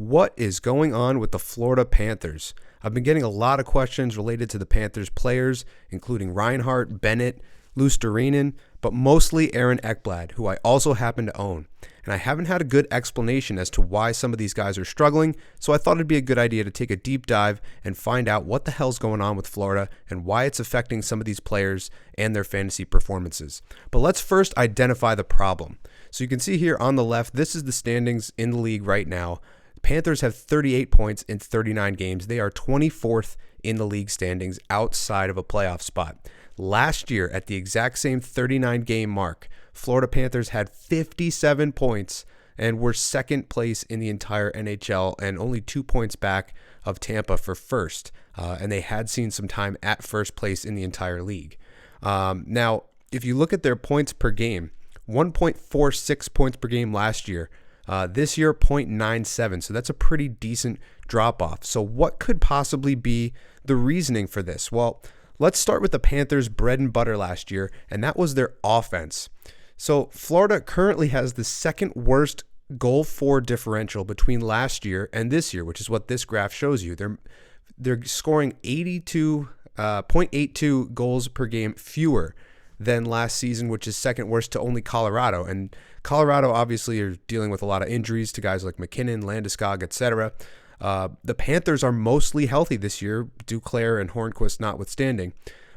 What is going on with the Florida Panthers? I've been getting a lot of questions related to the Panthers players, including Reinhart, Bennett, Lusterinen, but mostly Reinhart and Ekblad, who I also happen to own. And I haven't had a good explanation as to why some of these guys are struggling, so I thought it'd be a good idea to take a deep dive and find out what the hell's going on with Florida and why it's affecting some of these players and their fantasy performances. But let's first identify the problem. So you can see here on the left, this is the standings in the league right now. Panthers have 38 points in 39 games. They are 24th in the league standings outside of a playoff spot. Last year, at the exact same 39 game mark, Florida Panthers had 57 points and were second place in the entire NHL and only 2 points back of Tampa for first. And they had seen some time at first place in the entire league. Now, if you look at their points per game, 1.46 points per game last year. This year, 0.97. So that's a pretty decent drop off. So what could possibly be the reasoning for this? Well, let's start with the Panthers' bread and butter last year, and that was their offense. So Florida currently has the second worst goal for differential between last year and this year, which is what this graph shows you. They're scoring 0.82 goals per game fewer than last season, which is second worst to only Colorado. And Colorado obviously are dealing with a lot of injuries to guys like McKinnon, Landeskog, etc. The Panthers are mostly healthy this year, Duclair and Hornquist notwithstanding.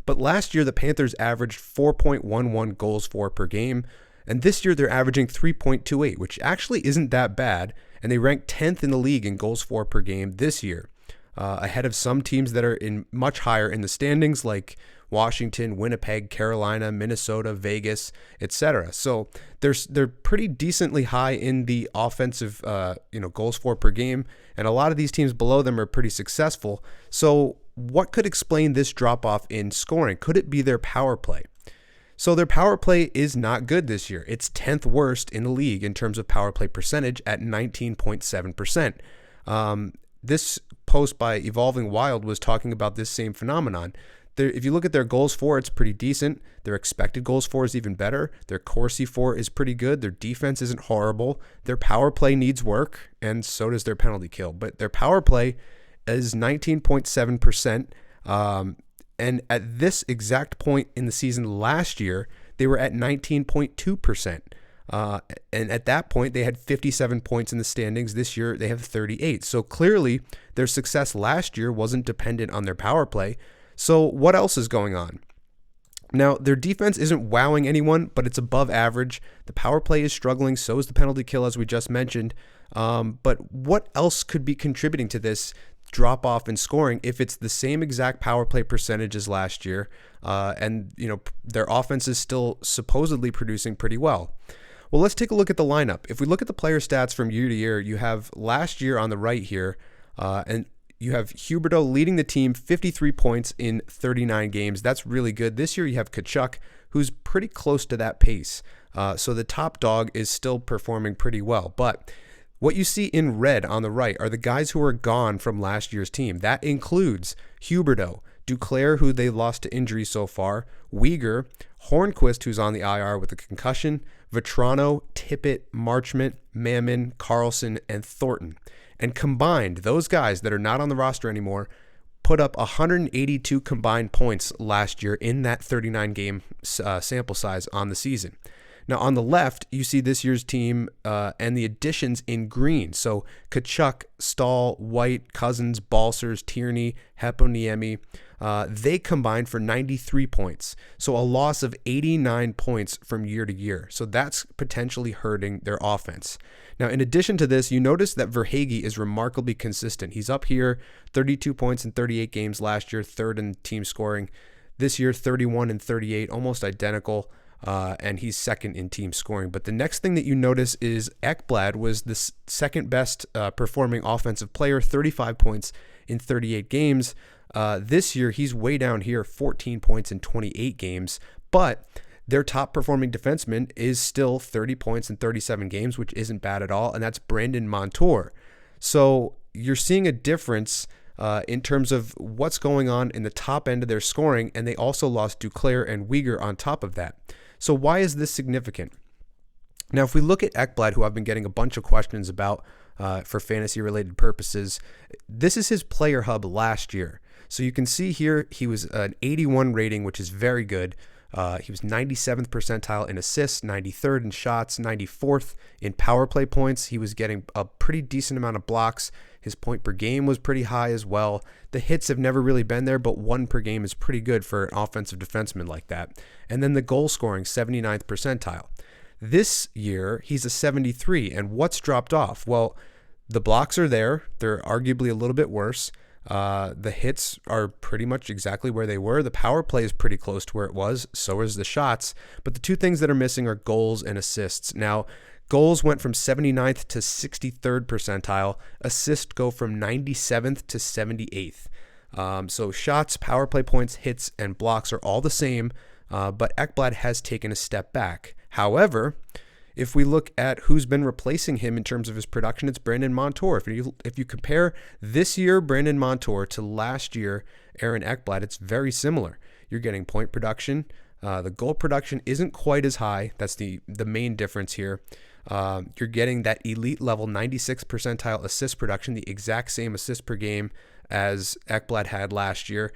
But last year, the Panthers averaged 4.11 goals for per game. And this year, they're averaging 3.28, which actually isn't that bad. And they rank 10th in the league in goals for per game this year, ahead of some teams that are much higher in the standings, like Washington, Winnipeg, Carolina, Minnesota, Vegas, etc. So they're pretty decently high in the offensive, goals for per game, and a lot of these teams below them are pretty successful. So what could explain this drop off in scoring? Could it be their power play? So their power play is not good this year. It's 10th worst in the league in terms of power play percentage at 19.7%. This post by Evolving Wild was talking about this same phenomenon. If you look at their goals for, it's pretty decent. Their expected goals for is even better. Their Corsi for is pretty good. Their defense isn't horrible. Their power play needs work, and so does their penalty kill. But their power play is 19.7%. And at this exact point in the season last year, they were at 19.2%. And at that point, they had 57 points in the standings. This year, they have 38. So clearly, their success last year wasn't dependent on their power play. So what else is going on? Now, their defense isn't wowing anyone, but it's above average. The power play is struggling. So is the penalty kill, as we just mentioned. But what else could be contributing to this drop off in scoring if it's the same exact power play percentage as last year? And their offense is still supposedly producing pretty well. Well, let's take a look at the lineup. If we look at the player stats from year to year, you have last year on the right here, and you have Huberdeau leading the team, 53 points in 39 games. That's really good. This year you have Tkachuk, who's pretty close to that pace. So the top dog is still performing pretty well. But what you see in red on the right are the guys who are gone from last year's team. That includes Huberdeau, Duclair, who they lost to injury so far, Weegar, Hornquist, who's on the IR with a concussion, Vetrano, Tippett, Marchment, Mammon, Carlson, and Thornton. And combined, those guys that are not on the roster anymore put up 182 combined points last year in that 39 game sample size on the season. Now on the left, you see this year's team and the additions in green. So Tkachuk, Stahl, White, Cousins, Balsers, Tierney, Heponiemi, they combined for 93 points. So a loss of 89 points from year to year. So that's potentially hurting their offense. Now, in addition to this, you notice that Verhaeghe is remarkably consistent. He's up here, 32 points in 38 games last year, third in team scoring. This year, 31 and 38, almost identical. And he's second in team scoring. But the next thing that you notice is Ekblad was the second best performing offensive player, 35 points in 38 games. This year, he's way down here, 14 points in 28 games. But their top performing defenseman is still 30 points in 37 games, which isn't bad at all. And that's Brandon Montour. So you're seeing a difference in terms of what's going on in the top end of their scoring. And they also lost Duclair and Weegar on top of that. So why is this significant? Now, if we look at Ekblad, who I've been getting a bunch of questions about for fantasy-related purposes. This is his player hub last year. So you can see here he was an 81 rating, which is very good. He was 97th percentile in assists, 93rd in shots, 94th in power play points. He was getting a pretty decent amount of blocks. His point per game was pretty high as well. The hits have never really been there, but 1 per game is pretty good for an offensive defenseman like that. And then the goal scoring, 79th percentile. This year, he's a 73, and what's dropped off? Well, the blocks are there. They're arguably a little bit worse. The hits are pretty much exactly where they were. The power play is pretty close to where it was. So is the shots. But the two things that are missing are goals and assists. Now, goals went from 79th to 63rd percentile. Assists go from 97th to 78th. So shots, power play points, hits, and blocks are all the same. But Ekblad has taken a step back. However, if we look at who's been replacing him in terms of his production, it's Brandon Montour. If you compare this year Brandon Montour to last year Aaron Ekblad, it's very similar. You're getting point production. The goal production isn't quite as high. That's the main difference here. You're getting that elite level 96th percentile assist production, the exact same assist per game as Ekblad had last year.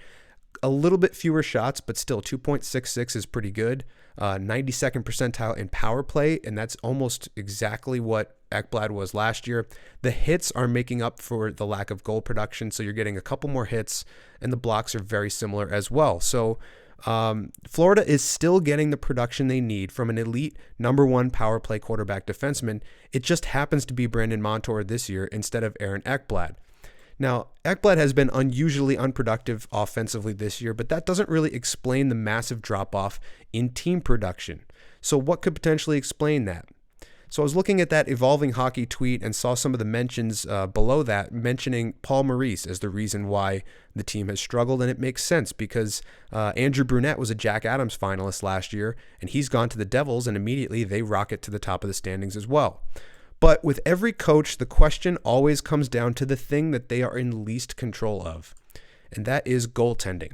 A little bit fewer shots, but still 2.66 is pretty good. 92nd percentile in power play, and that's almost exactly what Ekblad was last year. The hits are making up for the lack of goal production, so you're getting a couple more hits, and the blocks are very similar as well. So Florida is still getting the production they need from an elite number 1 power play quarterback defenseman. It just happens to be Brandon Montour this year instead of Aaron Ekblad. Now, Ekblad has been unusually unproductive offensively this year, but that doesn't really explain the massive drop-off in team production. So what could potentially explain that? So I was looking at that Evolving Hockey tweet and saw some of the mentions below that mentioning Paul Maurice as the reason why the team has struggled, and it makes sense because Andrew Brunette was a Jack Adams finalist last year, and he's gone to the Devils, and immediately they rocket to the top of the standings as well. But with every coach, the question always comes down to the thing that they are in least control of, and that is goaltending.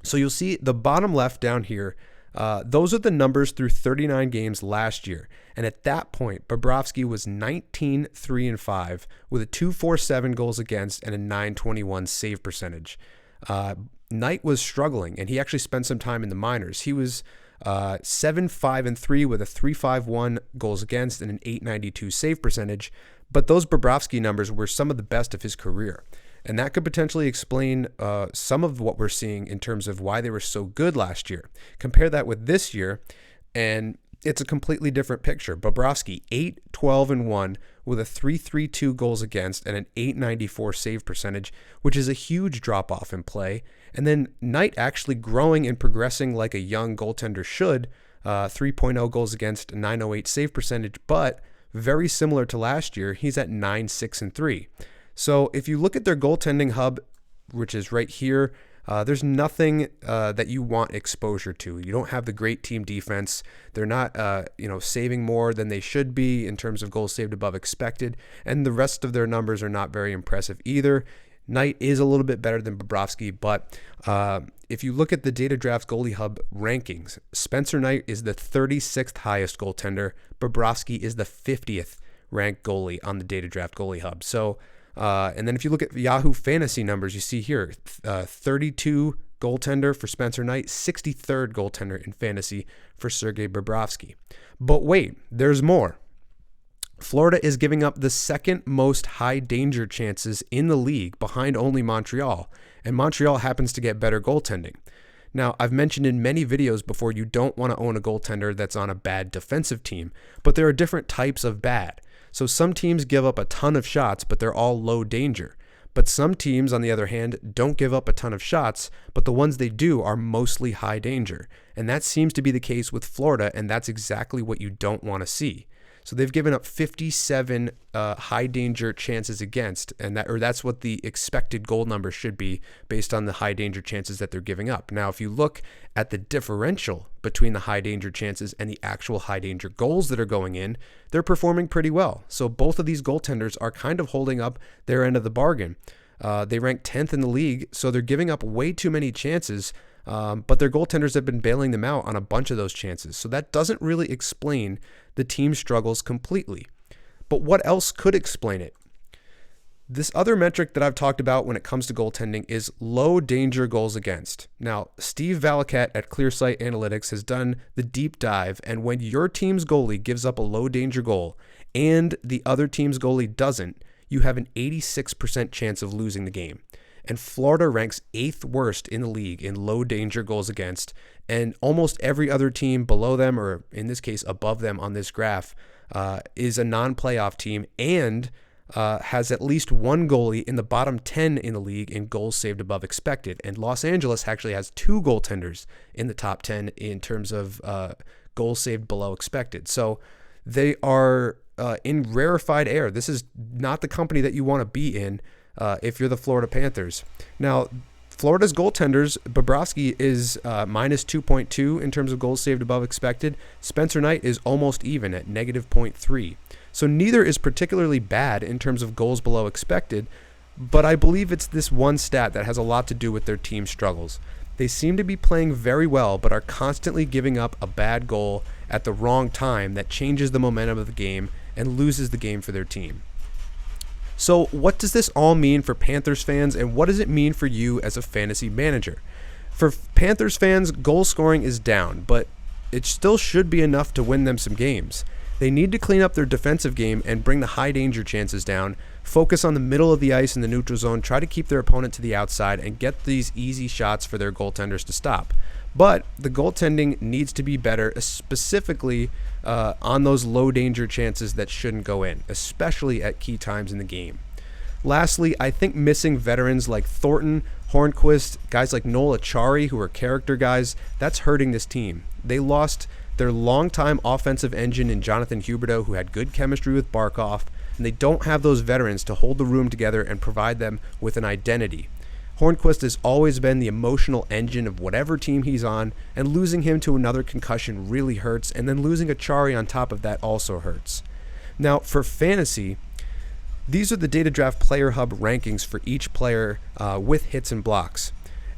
So you'll see the bottom left down here, those are the numbers through 39 games last year. And at that point, Bobrovsky was 19-3-5 with a .247 goals against and a .921 save percentage. Knight was struggling, and he actually spent some time in the minors. He was 7-5-3 with a .351 goals against and an .892 save percentage, but those Bobrovsky numbers were some of the best of his career, and that could potentially explain some of what we're seeing in terms of why they were so good last year. Compare that with this year, and it's a completely different picture. Bobrovsky 8-12-1 with a .332 goals against and an .894 save percentage, which is a huge drop off in play. And then Knight actually growing and progressing like a young goaltender should, 3.0 goals against, a .908 save percentage, but very similar to last year, he's at 9-6-3. So if you look at their goaltending hub, which is right here, there's nothing that you want exposure to. You don't have the great team defense. They're not, saving more than they should be in terms of goals saved above expected, and the rest of their numbers are not very impressive either. Knight is a little bit better than Bobrovsky, but if you look at the Data Draft Goalie Hub rankings, Spencer Knight is the 36th highest goaltender. Bobrovsky is the 50th ranked goalie on the Data Draft Goalie Hub. So, and then if you look at Yahoo Fantasy numbers, you see here 32 goaltender for Spencer Knight, 63rd goaltender in fantasy for Sergei Bobrovsky. But wait, there's more. Florida is giving up the second most high danger chances in the league behind only Montreal, and Montreal happens to get better goaltending. Now, I've mentioned in many videos before you don't want to own a goaltender that's on a bad defensive team, but there are different types of bad. So some teams give up a ton of shots, but they're all low danger. But some teams, on the other hand, don't give up a ton of shots, but the ones they do are mostly high danger. And that seems to be the case with Florida, and that's exactly what you don't want to see. So they've given up 57 high danger chances against, and that's what the expected goal number should be based on the high danger chances that they're giving up. Now, if you look at the differential between the high danger chances and the actual high danger goals that are going in, they're performing pretty well. So both of these goaltenders are kind of holding up their end of the bargain. They rank 10th in the league, so they're giving up way too many chances. But their goaltenders have been bailing them out on a bunch of those chances. So that doesn't really explain the team's struggles completely. But what else could explain it? This other metric that I've talked about when it comes to goaltending is low danger goals against. Now, Steve Valiquette at ClearSight Analytics has done the deep dive, and when your team's goalie gives up a low danger goal and the other team's goalie doesn't, you have an 86% chance of losing the game. And Florida ranks 8th worst in the league in low danger goals against, and almost every other team below them, or in this case above them on this graph, is a non-playoff team and has at least one goalie in the bottom 10 in the league in goals saved above expected. And Los Angeles actually has 2 goaltenders in the top 10 in terms of goals saved below expected. So they are in rarefied air. This is not the company that you want to be in if you're the Florida Panthers. Now, Florida's goaltenders, Bobrovsky is minus 2.2 in terms of goals saved above expected. Spencer Knight is almost even at negative 0.3. So neither is particularly bad in terms of goals below expected, but I believe it's this one stat that has a lot to do with their team struggles. They seem to be playing very well, but are constantly giving up a bad goal at the wrong time that changes the momentum of the game and loses the game for their team. So what does this all mean for Panthers fans, and what does it mean for you as a fantasy manager? For Panthers fans, goal scoring is down, but it still should be enough to win them some games. They need to clean up their defensive game and bring the high danger chances down, focus on the middle of the ice in the neutral zone, try to keep their opponent to the outside, and get these easy shots for their goaltenders to stop. But the goaltending needs to be better, specifically on those low danger chances that shouldn't go in, especially at key times in the game. Lastly, I think missing veterans like Thornton, Hornquist, guys like Noel Acciari, who are character guys, that's hurting this team. They lost their longtime offensive engine in Jonathan Huberdeau, who had good chemistry with Barkov, and they don't have those veterans to hold the room together and provide them with an identity. Hornquist has always been the emotional engine of whatever team he's on, and losing him to another concussion really hurts, and then losing Acciari on top of that also hurts. Now, for fantasy, these are the Data Draft Player Hub rankings for each player with hits and blocks.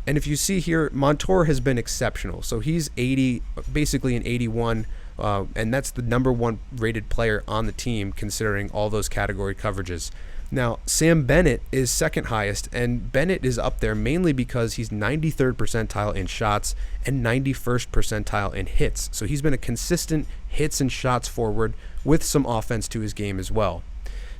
And if you see here, Montour has been exceptional. So he's 80, basically an 81, and that's the number 1 rated player on the team considering all those category coverages. Now, Sam Bennett is second highest, and Bennett is up there mainly because he's 93rd percentile in shots and 91st percentile in hits. So he's been a consistent hits and shots forward with some offense to his game as well.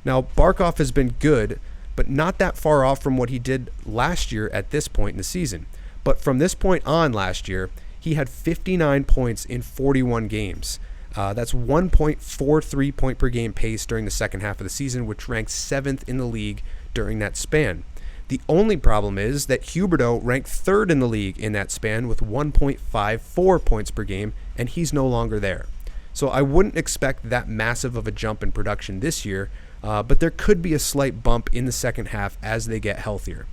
Now, Barkov has been good, but not that far off from what he did last year at this point in the season. But from this point on last year, he had 59 points in 41 games. That's 1.43 point per game pace during the second half of the season, which ranks 7th in the league during that span. The only problem is that Huberdeau ranked 3rd in the league in that span with 1.54 points per game, and he's no longer there. So I wouldn't expect that massive of a jump in production this year, but there could be a slight bump in the second half as they get healthier.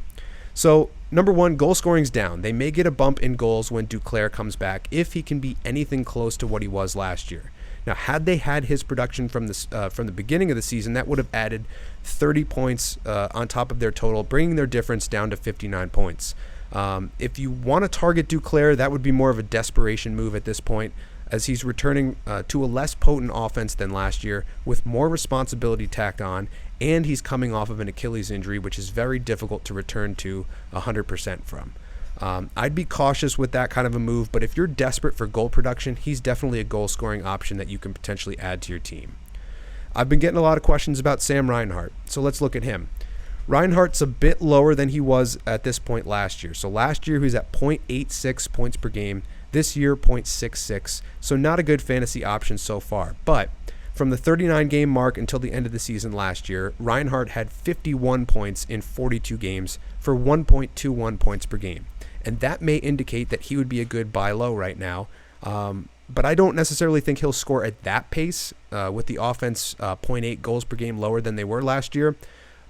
So, number 1, goal scoring's down. They may get a bump in goals when Duclair comes back if he can be anything close to what he was last year. Now, had they had his production from the beginning of the season, that would have added 30 points on top of their total, bringing their difference down to 59 points. If you want to target Duclair, that would be more of a desperation move at this point, as he's returning to a less potent offense than last year with more responsibility tacked on, and he's coming off of an Achilles injury, which is very difficult to return to 100% from. I'd be cautious with that kind of a move, but if you're desperate for goal production, he's definitely a goal-scoring option that you can potentially add to your team. I've been getting a lot of questions about Sam Reinhart, so let's look at him. Reinhart's a bit lower than he was at this point last year. So last year he was at 0.86 points per game. This year, 0.66, so not a good fantasy option so far. But from the 39-game mark until the end of the season last year, Reinhart had 51 points in 42 games for 1.21 points per game. And that may indicate that he would be a good buy low right now. But I don't necessarily think he'll score at that pace with the offense 0.8 goals per game lower than they were last year.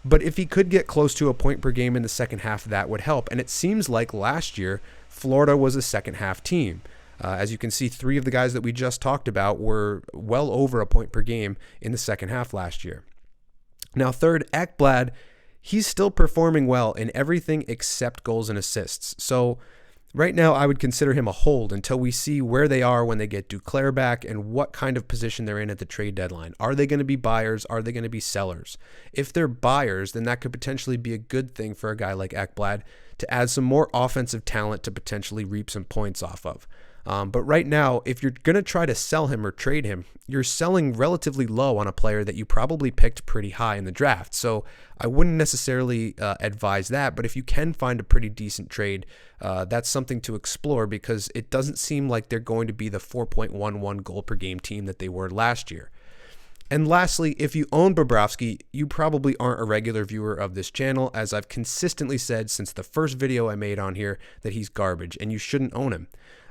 But if he could get close to a point per game in the second half, that would help. And it seems like last year, Florida was a second half team. As you can see, 3 of the guys that we just talked about were well over a point per game in the second half last year. Now, third, Ekblad, he's still performing well in everything except goals and assists. So Right now, I would consider him a hold until we see where they are when they get Duclair back and what kind of position they're in at the trade deadline. Are they going to be buyers? Are they going to be sellers? If they're buyers, then that could potentially be a good thing for a guy like Ekblad to add some more offensive talent to potentially reap some points off of. But right now, if you're going to try to sell him or trade him, you're selling relatively low on a player that you probably picked pretty high in the draft. So I wouldn't necessarily advise that. But if you can find a pretty decent trade, that's something to explore because it doesn't seem like they're going to be the 4.11 goal per game team that they were last year. And lastly, if you own Bobrovsky, you probably aren't a regular viewer of this channel, as I've consistently said since the first video I made on here that he's garbage and you shouldn't own him.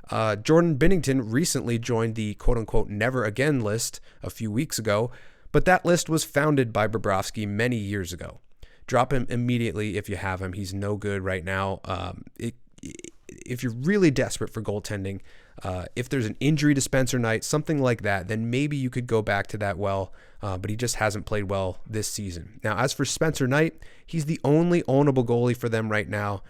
Jordan Binnington recently joined the quote-unquote never again list a few weeks ago, but that list was founded by Bobrovsky many years ago. Drop him immediately if you have him. He's no good right now. If you're really desperate for goaltending, if there's an injury to Spencer Knight, something like that, then maybe you could go back to that well, but he just hasn't played well this season. Now, as for Spencer Knight, he's the only ownable goalie for them right now.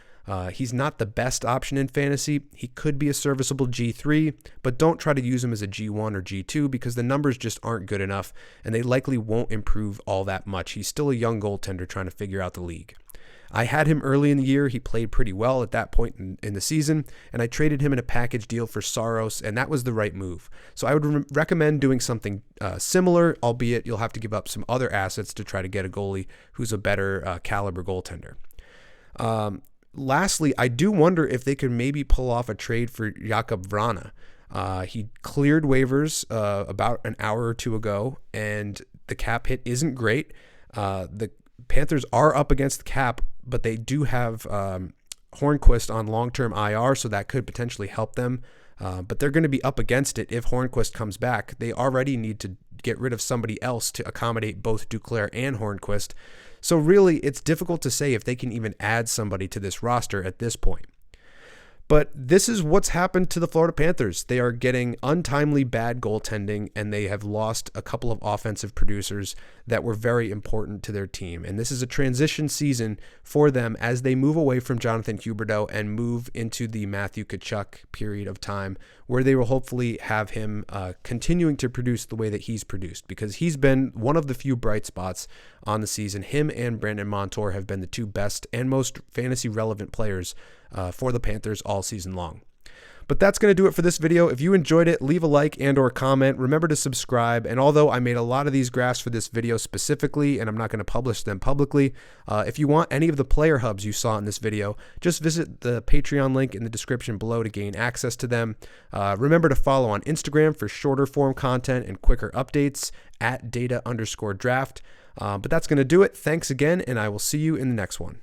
He's not the best option in fantasy. He could be a serviceable G3, but don't try to use him as a G1 or G2 because the numbers just aren't good enough, and they likely won't improve all that much. He's still a young goaltender trying to figure out the league. I had him early in the year. He played pretty well at that point in the season, and I traded him in a package deal for Saros, and that was the right move. So I would recommend doing something similar, albeit you'll have to give up some other assets to try to get a goalie who's a better caliber goaltender. Lastly, I do wonder if they could maybe pull off a trade for Jakub Vrana. He cleared waivers about an hour or two ago, and the cap hit isn't great. The Panthers are up against the cap, but they do have Hornquist on long-term IR, so that could potentially help them. But they're going to be up against it if Hornquist comes back. They already need to get rid of somebody else to accommodate both Duclair and Hornquist. So really, it's difficult to say if they can even add somebody to this roster at this point. But this is what's happened to the Florida Panthers. They are getting untimely bad goaltending, and they have lost a couple of offensive producers that were very important to their team. And this is a transition season for them as they move away from Jonathan Huberdeau and move into the Matthew Tkachuk period of time, where they will hopefully have him continuing to produce the way that he's produced, because he's been one of the few bright spots on the season. Him and Brandon Montour have been the two best and most fantasy relevant players for the Panthers all season long. But that's going to do it for this video. If you enjoyed it, leave a like and or comment. Remember to subscribe. And although I made a lot of these graphs for this video specifically, and I'm not going to publish them publicly, if you want any of the player hubs you saw in this video, just visit the Patreon link in the description below to gain access to them. Remember to follow on Instagram for shorter form content and quicker updates at @data_draft. But that's going to do it. Thanks again, and I will see you in the next one.